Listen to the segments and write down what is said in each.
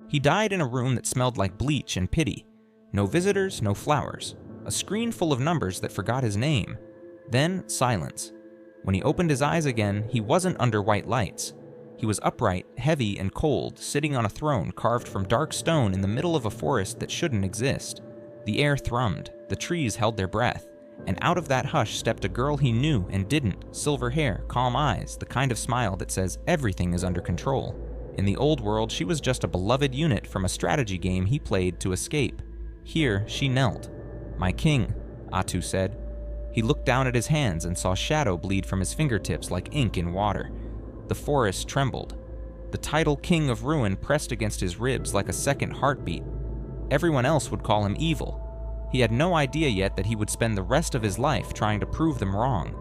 He died in a room that smelled like bleach and pity. No visitors, no flowers. A screen full of numbers that forgot his name. Then silence. When he opened his eyes again, he wasn't under white lights. He was upright, heavy, and cold, sitting on a throne carved from dark stone in the middle of a forest that shouldn't exist. The air thrummed, the trees held their breath, and out of that hush stepped a girl he knew and didn't, silver hair, calm eyes, the kind of smile that says everything is under control. In the old world, she was just a beloved unit from a strategy game he played to escape. Here, she knelt. "My king," Atou said. He looked down at his hands and saw shadow bleed from his fingertips like ink in water. The forest trembled. The title King of Ruin pressed against his ribs like a second heartbeat. Everyone else would call him evil. He had no idea yet that he would spend the rest of his life trying to prove them wrong.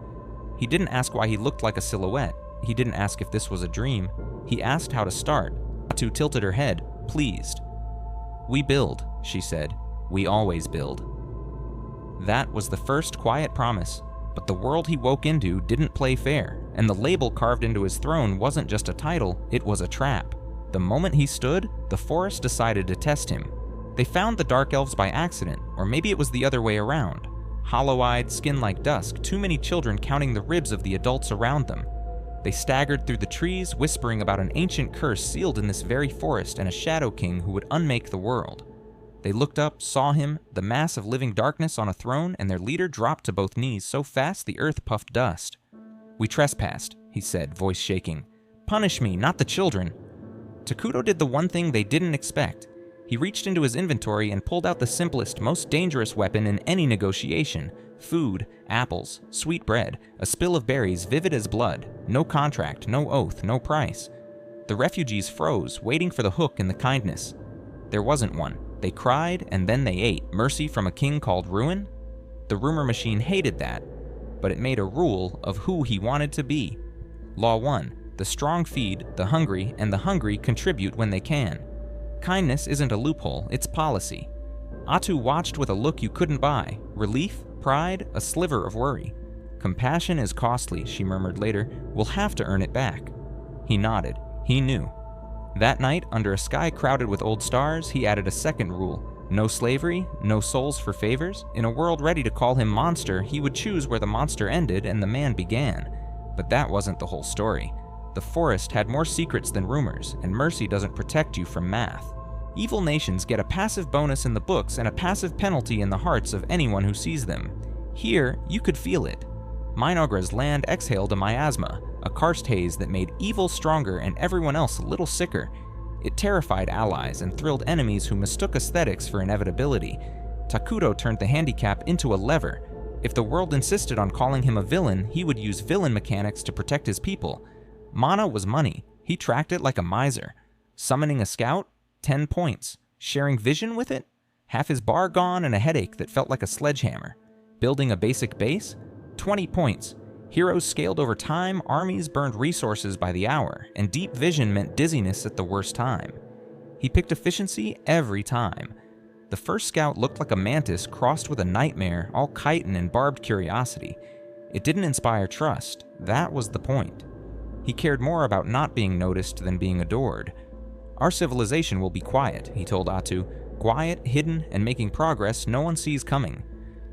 He didn't ask why he looked like a silhouette. He didn't ask if this was a dream. He asked how to start. Atou tilted her head, pleased. "We build," she said. "We always build." That was the first quiet promise, but the world he woke into didn't play fair, and the label carved into his throne wasn't just a title, it was a trap. The moment he stood, the forest decided to test him. They found the Dark Elves by accident, or maybe it was the other way around. Hollow-eyed, skin like dusk, too many children counting the ribs of the adults around them. They staggered through the trees, whispering about an ancient curse sealed in this very forest and a Shadow King who would unmake the world. They looked up, saw him, the mass of living darkness on a throne, and their leader dropped to both knees so fast the earth puffed dust. "We trespassed," he said, voice shaking. "Punish me, not the children." Takuto did the one thing they didn't expect. He reached into his inventory and pulled out the simplest, most dangerous weapon in any negotiation. Food, apples, sweet bread, a spill of berries vivid as blood. No contract, no oath, no price. The refugees froze, waiting for the hook and the kindness. There wasn't one. They cried, and then they ate. Mercy from a king called Ruin? The rumor machine hated that, but it made a rule of who he wanted to be. Law 1. The strong feed, the hungry, and the hungry contribute when they can. Kindness isn't a loophole, it's policy. Atou watched with a look you couldn't buy. Relief, pride, a sliver of worry. "Compassion is costly," she murmured later. "We'll have to earn it back." He nodded. He knew. That night, under a sky crowded with old stars, he added a second rule. No slavery, no souls for favors. In a world ready to call him monster, he would choose where the monster ended and the man began. But that wasn't the whole story. The forest had more secrets than rumors, and mercy doesn't protect you from math. Evil nations get a passive bonus in the books and a passive penalty in the hearts of anyone who sees them. Here, you could feel it. Minogra's land exhaled a miasma, a karst haze that made evil stronger and everyone else a little sicker. It terrified allies and thrilled enemies who mistook aesthetics for inevitability. Takuto turned the handicap into a lever. If the world insisted on calling him a villain, he would use villain mechanics to protect his people. Mana was money. He tracked it like a miser. Summoning a scout? 10 points. Sharing vision with it? Half his bar gone and a headache that felt like a sledgehammer. Building a basic base? 20 points. Heroes scaled over time, armies burned resources by the hour, and deep vision meant dizziness at the worst time. He picked efficiency every time. The first scout looked like a mantis crossed with a nightmare, all chitin and barbed curiosity. It didn't inspire trust. That was the point. He cared more about not being noticed than being adored. "Our civilization will be quiet," he told Atou. "Quiet, hidden, and making progress no one sees coming."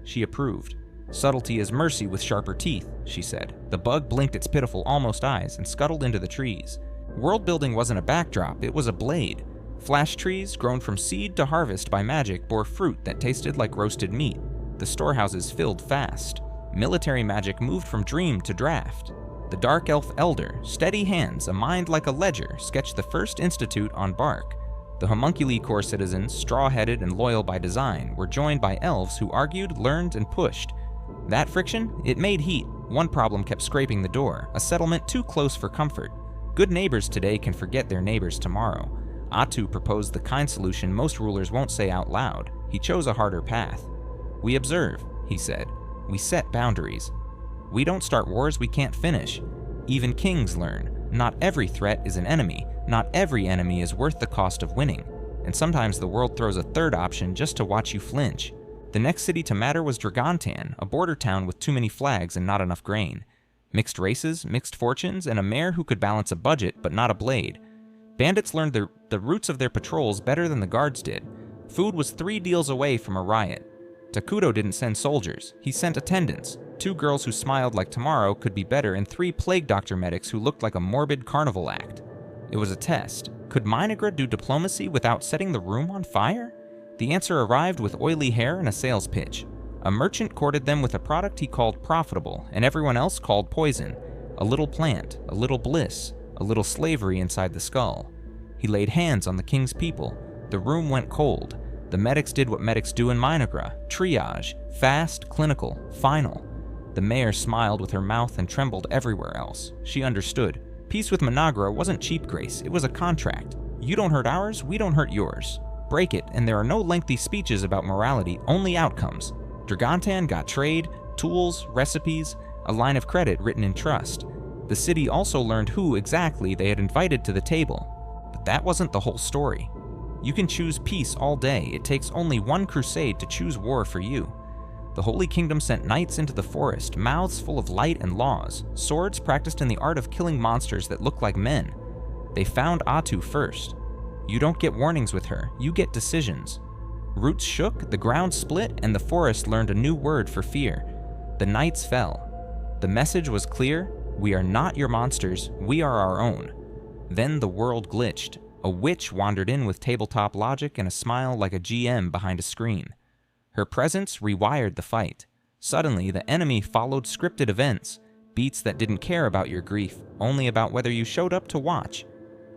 She approved. "Subtlety is mercy with sharper teeth," she said. The bug blinked its pitiful almost eyes and scuttled into the trees. World building wasn't a backdrop, it was a blade. Flash trees, grown from seed to harvest by magic, bore fruit that tasted like roasted meat. The storehouses filled fast. Military magic moved from dream to draft. The Dark Elf Elder, steady hands, a mind like a ledger, sketched the first institute on bark. The homunculi core citizens, straw-headed and loyal by design, were joined by elves who argued, learned, and pushed. That friction? It made heat. One problem kept scraping the door, a settlement too close for comfort. Good neighbors today can forget their neighbors tomorrow. Atou proposed the kind solution most rulers won't say out loud. He chose a harder path. "We observe," he said. "We set boundaries. We don't start wars we can't finish. Even kings learn. Not every threat is an enemy. Not every enemy is worth the cost of winning. And sometimes the world throws a third option just to watch you flinch." The next city to matter was Dragontan, a border town with too many flags and not enough grain. Mixed races, mixed fortunes, and a mayor who could balance a budget but not a blade. Bandits learned the routes of their patrols better than the guards did. Food was 3 deals away from a riot. Takuto didn't send soldiers, he sent attendants. 2 girls who smiled like tomorrow could be better, and 3 plague doctor medics who looked like a morbid carnival act. It was a test. Could Minagra do diplomacy without setting the room on fire? The answer arrived with oily hair and a sales pitch. A merchant courted them with a product he called profitable, and everyone else called poison. A little plant, a little bliss, a little slavery inside the skull. He laid hands on the king's people. The room went cold. The medics did what medics do in Minagra: triage, fast, clinical, final. The mayor smiled with her mouth and trembled everywhere else. She understood. Peace with Minagra wasn't cheap grace, it was a contract. You don't hurt ours, we don't hurt yours. Break it, and there are no lengthy speeches about morality, only outcomes. Dragontan got trade, tools, recipes, a line of credit written in trust. The city also learned who exactly they had invited to the table. But that wasn't the whole story. You can choose peace all day, it takes only one crusade to choose war for you. The Holy Kingdom sent knights into the forest, mouths full of light and laws, swords practiced in the art of killing monsters that look like men. They found Atou first. You don't get warnings with her, you get decisions. Roots shook, the ground split, and the forest learned a new word for fear. The knights fell. The message was clear: we are not your monsters, we are our own. Then the world glitched. A witch wandered in with tabletop logic and a smile like a GM behind a screen. Her presence rewired the fight. Suddenly, the enemy followed scripted events, beats that didn't care about your grief, only about whether you showed up to watch.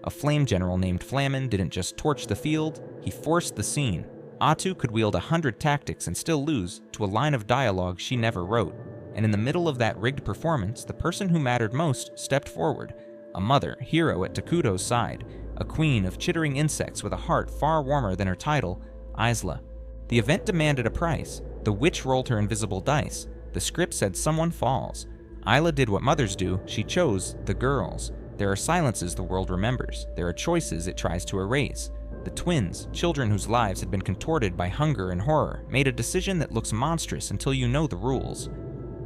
A flame general named Flamin didn't just torch the field, he forced the scene. Atou could wield 100 tactics and still lose to a line of dialogue she never wrote. And in the middle of that rigged performance, the person who mattered most stepped forward. A mother, hero at Takuto's side, a queen of chittering insects with a heart far warmer than her title, Isla. The event demanded a price. The witch rolled her invisible dice. The script said someone falls. Isla did what mothers do, she chose the girls. There are silences the world remembers. There are choices it tries to erase. The twins, children whose lives had been contorted by hunger and horror, made a decision that looks monstrous until you know the rules.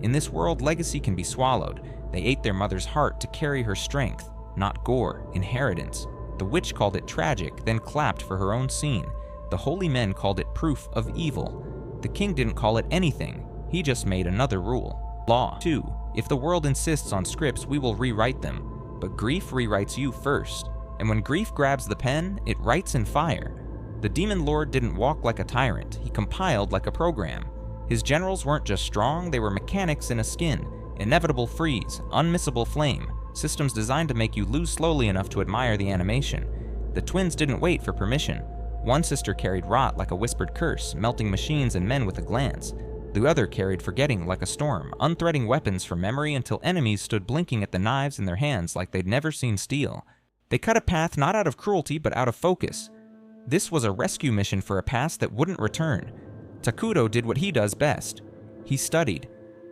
In this world, legacy can be swallowed. They ate their mother's heart to carry her strength, not gore, inheritance. The witch called it tragic, then clapped for her own scene. The holy men called it proof of evil. The king didn't call it anything, he just made another rule. Law. 2. If the world insists on scripts, we will rewrite them. But grief rewrites you first. And when grief grabs the pen, it writes in fire. The demon lord didn't walk like a tyrant, he compiled like a program. His generals weren't just strong, they were mechanics in a skin. Inevitable freeze, unmissable flame, systems designed to make you lose slowly enough to admire the animation. The twins didn't wait for permission. One sister carried rot like a whispered curse, melting machines and men with a glance. The other carried forgetting like a storm, unthreading weapons from memory until enemies stood blinking at the knives in their hands like they'd never seen steel. They cut a path not out of cruelty but out of focus. This was a rescue mission for a past that wouldn't return. Takuto did what he does best. He studied.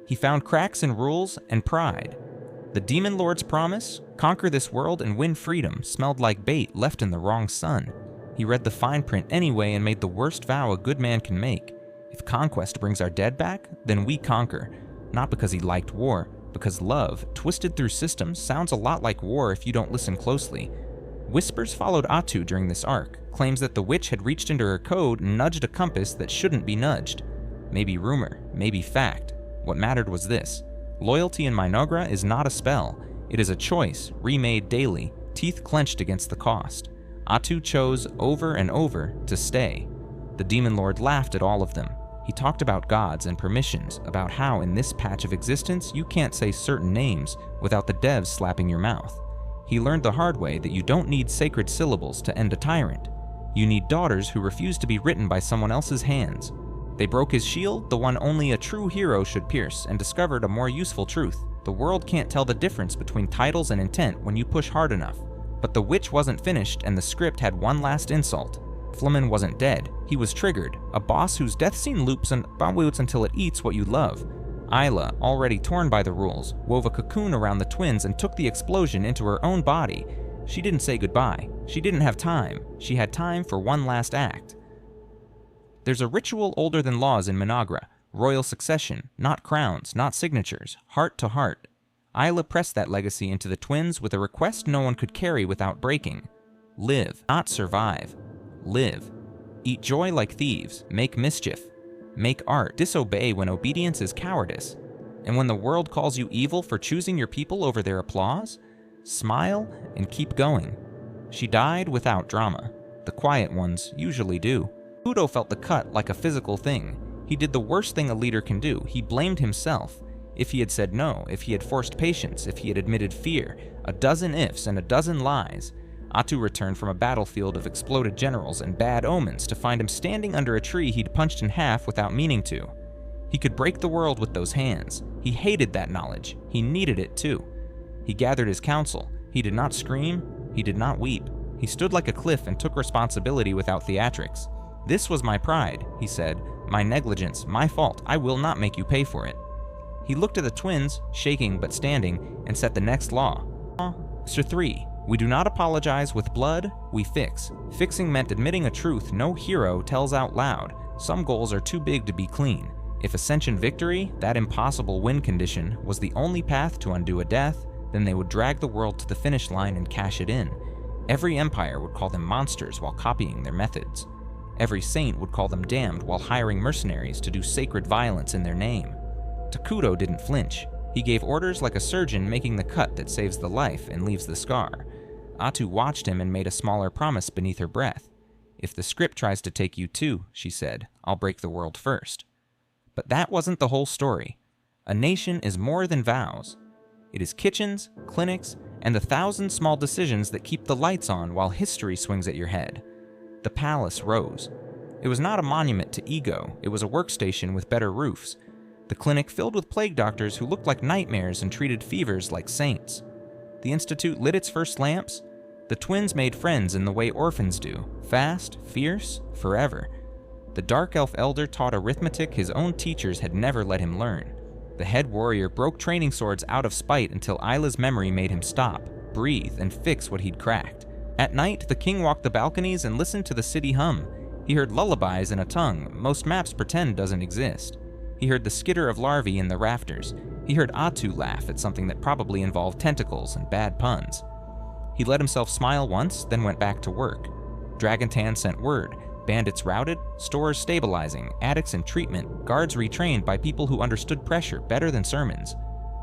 He found cracks in rules and pride. The demon lord's promise, conquer this world and win freedom, smelled like bait left in the wrong sun. He read the fine print anyway and made the worst vow a good man can make. If conquest brings our dead back, then we conquer. Not because he liked war, because love, twisted through systems, sounds a lot like war if you don't listen closely. Whispers followed Atou during this arc, claims that the witch had reached into her code and nudged a compass that shouldn't be nudged. Maybe rumor, maybe fact. What mattered was this. Loyalty in Minagra is not a spell. It is a choice, remade daily, teeth clenched against the cost. Atou chose over and over to stay. The demon lord laughed at all of them. He talked about gods and permissions, about how in this patch of existence you can't say certain names without the devs slapping your mouth. He learned the hard way that you don't need sacred syllables to end a tyrant. You need daughters who refuse to be written by someone else's hands. They broke his shield, the one only a true hero should pierce, and discovered a more useful truth. The world can't tell the difference between titles and intent when you push hard enough. But the witch wasn't finished and the script had one last insult. Flamin wasn't dead, he was triggered, a boss whose death scene loops and bamwoots until it eats what you love. Isla, already torn by the rules, wove a cocoon around the twins and took the explosion into her own body. She didn't say goodbye, she didn't have time, she had time for one last act. There's a ritual older than laws in Minagra, royal succession, not crowns, not signatures, heart to heart. Isla pressed that legacy into the twins with a request no one could carry without breaking. Live, not survive. Live. Eat joy like thieves, make mischief. Make art, disobey when obedience is cowardice. And when the world calls you evil for choosing your people over their applause, smile and keep going. She died without drama. The quiet ones usually do. Atou felt the cut like a physical thing. He did the worst thing a leader can do. He blamed himself. If he had said no, if he had forced patience, if he had admitted fear, a dozen ifs and a dozen lies. Atou returned from a battlefield of exploded generals and bad omens to find him standing under a tree he'd punched in half without meaning to. He could break the world with those hands. He hated that knowledge. He needed it too. He gathered his council. He did not scream. He did not weep. He stood like a cliff and took responsibility without theatrics. "This was my pride," he said. "My negligence, my fault. I will not make you pay for it." He looked at the twins, shaking but standing, and set the next law. Law 3. We do not apologize with blood, we fix. Fixing meant admitting a truth no hero tells out loud. Some goals are too big to be clean. If Ascension victory, that impossible win condition, was the only path to undo a death, then they would drag the world to the finish line and cash it in. Every empire would call them monsters while copying their methods. Every saint would call them damned while hiring mercenaries to do sacred violence in their name. Atou didn't flinch. He gave orders like a surgeon making the cut that saves the life and leaves the scar. Atou watched him and made a smaller promise beneath her breath. "If the script tries to take you too," she said, "I'll break the world first." But that wasn't the whole story. A nation is more than vows. It is kitchens, clinics, and the thousand small decisions that keep the lights on while history swings at your head. The palace rose. It was not a monument to ego, it was a workstation with better roofs. The clinic filled with plague doctors who looked like nightmares and treated fevers like saints. The institute lit its first lamps. The twins made friends in the way orphans do, fast, fierce, forever. The dark elf elder taught arithmetic his own teachers had never let him learn. The head warrior broke training swords out of spite until Isla's memory made him stop, breathe, and fix what he'd cracked. At night, the king walked the balconies and listened to the city hum. He heard lullabies in a tongue most maps pretend doesn't exist. He heard the skitter of larvae in the rafters. He heard Atou laugh at something that probably involved tentacles and bad puns. He let himself smile once, then went back to work. Dragontan sent word. Bandits routed, stores stabilizing, addicts in treatment, guards retrained by people who understood pressure better than sermons.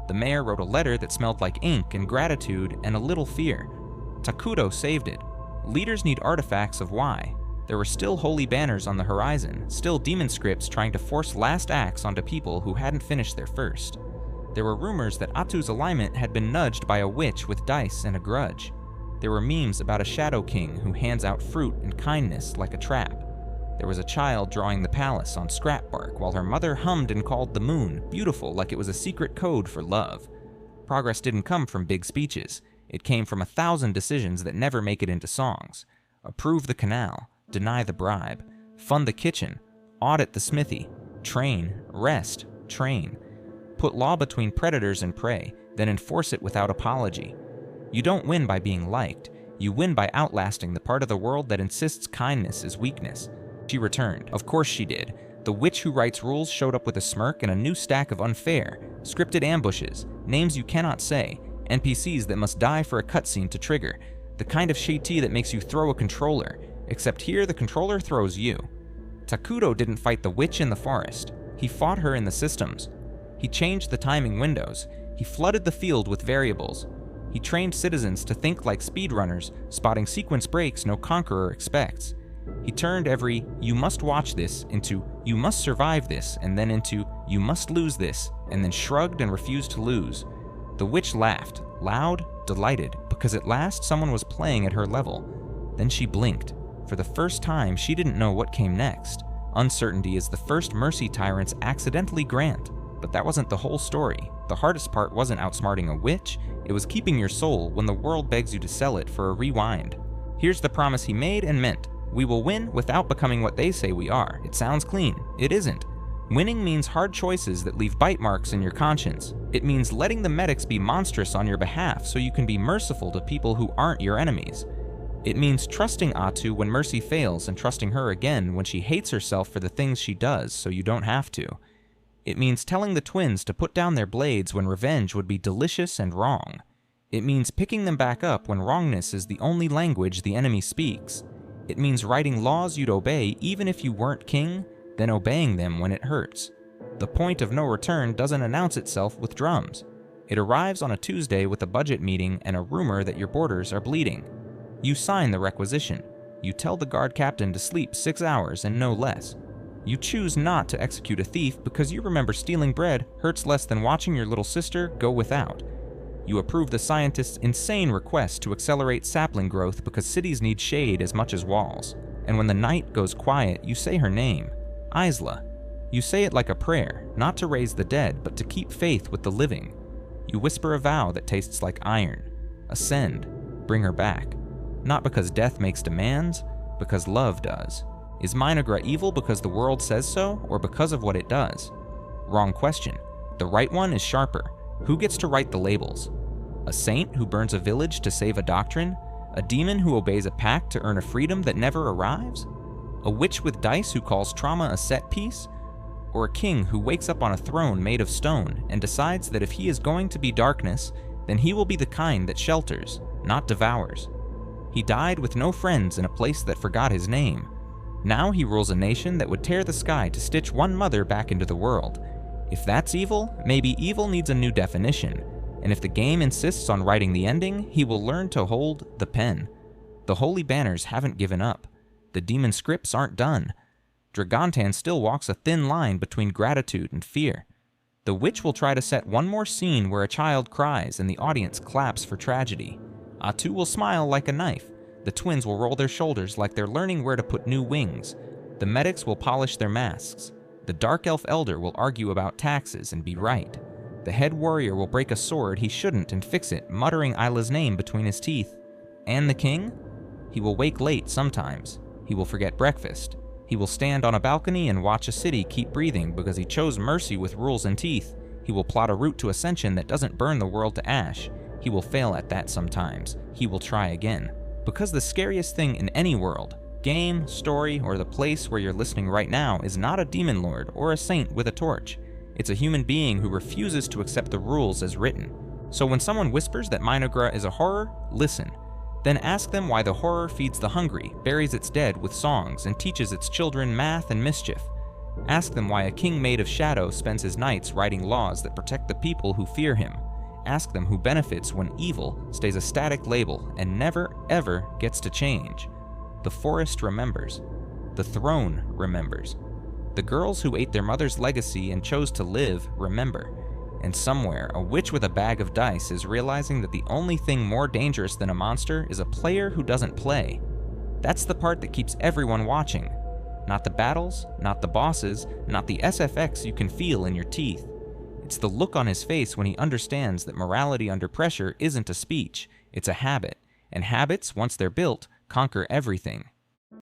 The mayor wrote a letter that smelled like ink and gratitude and a little fear. Atou saved it. Leaders need artifacts of why. There were still holy banners on the horizon, still demon scripts trying to force last acts onto people who hadn't finished their first. There were rumors that Atou's alignment had been nudged by a witch with dice and a grudge. There were memes about a shadow king who hands out fruit and kindness like a trap. There was a child drawing the palace on scrap bark while her mother hummed and called the moon beautiful like it was a secret code for love. Progress didn't come from big speeches. It came from 1,000 decisions that never make it into songs. Approve the canal, deny the bribe, fund the kitchen, audit the smithy, train, rest, train. Put law between predators and prey, then enforce it without apology. You don't win by being liked. You win by outlasting the part of the world that insists kindness is weakness. She returned. Of course she did. The witch who writes rules showed up with a smirk and a new stack of unfair, scripted ambushes, names you cannot say, NPCs that must die for a cutscene to trigger, the kind of shitty that makes you throw a controller, except here the controller throws you. Atou didn't fight the witch in the forest. He fought her in the systems. He changed the timing windows. He flooded the field with variables. He trained citizens to think like speedrunners, spotting sequence breaks no conqueror expects. He turned every "you must watch this" into "you must survive this," and then into "you must lose this," and then shrugged and refused to lose. The witch laughed, loud, delighted, because at last someone was playing at her level. Then she blinked. For the first time, she didn't know what came next. Uncertainty is the first mercy tyrants accidentally grant. But that wasn't the whole story. The hardest part wasn't outsmarting a witch, it was keeping your soul when the world begs you to sell it for a rewind. Here's the promise he made and meant. We will win without becoming what they say we are. It sounds clean. It isn't. Winning means hard choices that leave bite marks in your conscience. It means letting the medics be monstrous on your behalf so you can be merciful to people who aren't your enemies. It means trusting Atou when mercy fails and trusting her again when she hates herself for the things she does so you don't have to. It means telling the twins to put down their blades when revenge would be delicious and wrong. It means picking them back up when wrongness is the only language the enemy speaks. It means writing laws you'd obey even if you weren't king, then obeying them when it hurts. The point of no return doesn't announce itself with drums. It arrives on a Tuesday with a budget meeting and a rumor that your borders are bleeding. You sign the requisition. You tell the guard captain to sleep 6 hours and no less. You choose not to execute a thief because you remember stealing bread hurts less than watching your little sister go without. You approve the scientist's insane request to accelerate sapling growth because cities need shade as much as walls. And when the night goes quiet, you say her name, Isla. You say it like a prayer, not to raise the dead, but to keep faith with the living. You whisper a vow that tastes like iron. Ascend, bring her back. Not because death makes demands, because love does. Is Minogra evil because the world says so, or because of what it does? Wrong question. The right one is sharper. Who gets to write the labels? A saint who burns a village to save a doctrine? A demon who obeys a pact to earn a freedom that never arrives? A witch with dice who calls trauma a set piece? Or a king who wakes up on a throne made of stone and decides that if he is going to be darkness, then he will be the kind that shelters, not devours. He died with no friends in a place that forgot his name. Now he rules a nation that would tear the sky to stitch one mother back into the world. If that's evil, maybe evil needs a new definition. And if the game insists on writing the ending, he will learn to hold the pen. The holy banners haven't given up. The demon scripts aren't done. Dragontan still walks a thin line between gratitude and fear. The witch will try to set one more scene where a child cries and the audience claps for tragedy. Atou will smile like a knife. The twins will roll their shoulders like they're learning where to put new wings. The medics will polish their masks. The dark elf elder will argue about taxes and be right. The head warrior will break a sword he shouldn't and fix it, muttering Isla's name between his teeth. And the king? He will wake late sometimes. He will forget breakfast. He will stand on a balcony and watch a city keep breathing because he chose mercy with rules and teeth. He will plot a route to ascension that doesn't burn the world to ash. He will fail at that sometimes. He will try again. Because the scariest thing in any world, game, story, or the place where you're listening right now is not a demon lord or a saint with a torch. It's a human being who refuses to accept the rules as written. So when someone whispers that Minogra is a horror, listen. Then ask them why the horror feeds the hungry, buries its dead with songs, and teaches its children math and mischief. Ask them why a king made of shadow spends his nights writing laws that protect the people who fear him. Ask them who benefits when evil stays a static label and never, ever gets to change. The forest remembers. The throne remembers. The girls who ate their mother's legacy and chose to live remember. And somewhere, a witch with a bag of dice is realizing that the only thing more dangerous than a monster is a player who doesn't play. That's the part that keeps everyone watching. Not the battles, not the bosses, not the SFX you can feel in your teeth. It's the look on his face when he understands that morality under pressure isn't a speech, it's a habit. And habits, once they're built, conquer everything.